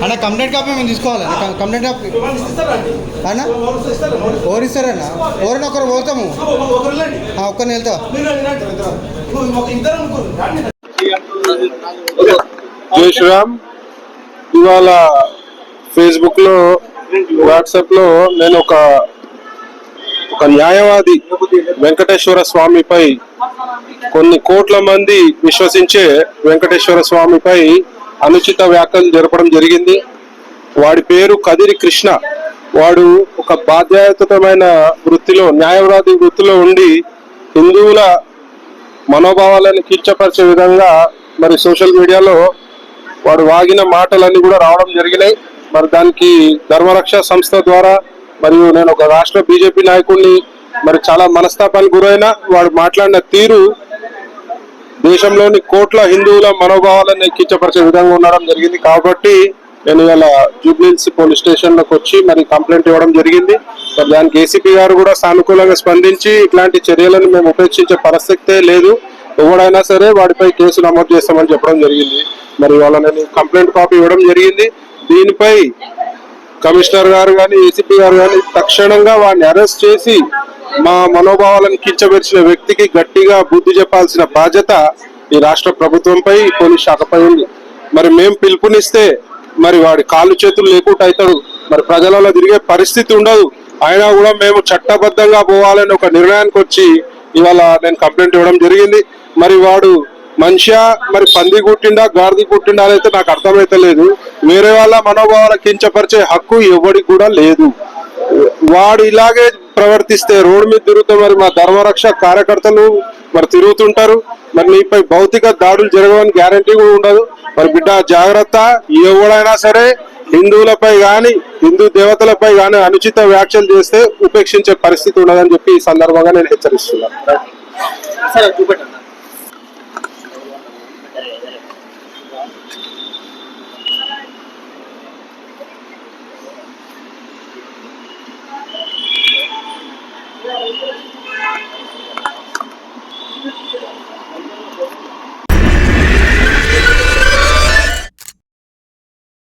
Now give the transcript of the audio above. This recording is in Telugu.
అన్న కంప్లైంట్ కాపీ మేము తీసుకోవాలి. కంప్లైంట్ కాపీ అన్న ఎవరు ఇస్తారన్న? ఎవరైనా ఒకరు పోతాము, ఒక్కరిని వెళ్తా. జై శ్రీరామ్. ఇవాళ ఫేస్బుక్ లో, వాట్సాప్ లో నేను ఒక న్యాయవాది వెంకటేశ్వర స్వామిపై కొన్ని కోట్ల మంది విశ్వసించే వెంకటేశ్వర స్వామిపై అనుచిత వ్యాఖ్యలు జరపడం జరిగింది. వాడి పేరు కదిరి కృష్ణ. వాడు ఒక బాధ్యతమైన వృత్తిలో, న్యాయవాది వృత్తిలో ఉండి హిందువుల మనోభావాలను కించపరిచే విధంగా మరి సోషల్ మీడియాలో వాడు వాగిన మాటలన్నీ కూడా రావడం జరిగినాయి. మరి దానికి ధర్మరక్ష సంస్థ ద్వారా మరియు నేను ఒక రాష్ట్ర బీజేపీ నాయకుడిని, మరి చాలా మనస్తాపానికి గురైన వాడు మాట్లాడిన తీరు దేశంలోని కోట్ల హిందువుల మనోభావాలను ఎక్కించపరిచే విధంగా ఉండడం జరిగింది. కాబట్టి నేను ఇలా జూబ్లీహిల్స్ పోలీస్ స్టేషన్ లోకి వచ్చి మరి కంప్లైంట్ ఇవ్వడం జరిగింది. మరి దానికి ఏసీపీ గారు కూడా సానుకూలంగా స్పందించి ఇట్లాంటి చర్యలను మేము ఉపేక్షించే పరిస్థితే లేదు, ఎవడైనా సరే వాడిపై కేసు నమోదు చేస్తామని చెప్పడం జరిగింది. మరి వాళ్ళ నేను కంప్లైంట్ కాపీ ఇవ్వడం జరిగింది. దీనిపై కమిషనర్ గారు కానీ, ఏసీపీ గారు కానీ తక్షణంగా వాడిని అరెస్ట్ చేసి మా మనోభావాలను కించబెరిచిన వ్యక్తికి గట్టిగా బుద్ధి చెప్పాల్సిన బాధ్యత ఈ రాష్ట్ర ప్రభుత్వంపై, పోలీస్ శాఖపై ఉంది. మరి మేము పిలుపునిస్తే మరి వాడి కాళ్ళు చేతులు లేకుండా అవుతాడు, మరి ప్రజలలో తిరిగే పరిస్థితి ఉండదు. అయినా కూడా మేము చట్టబద్ధంగా పోవాలని ఒక నిర్ణయానికి వచ్చి ఇవాళ నేను కంప్లైంట్ ఇవ్వడం జరిగింది. మరి వాడు మనిషా మరి పంది కుట్టిండా గాడిద కుట్టిండా అయితే నాకు అర్థమైతే లేదు. వేరే వాళ్ళ మనోభావాల కించపరిచే హక్కు ఎవరికి కూడా లేదు. వాడు ఇలాగే ప్రవర్తిస్తే రోడ్డు మీద తిరుగుతూ మరి మా ధర్మరక్ష కార్యకర్తలు మరి తిరుగుతుంటారు. మరి మీపై భౌతిక దాడులు జరగవని గ్యారంటీ కూడా ఉండదు. మరి బిడ్డ జాగ్రత్త, ఎవడైనా సరే హిందువులపై కానీ హిందూ దేవతలపై కానీ అనుచిత వ్యాఖ్యలు చేస్తే ఉపేక్షించే పరిస్థితి ఉండదని చెప్పి ఈ సందర్భంగా నేను హెచ్చరిస్తున్నాను.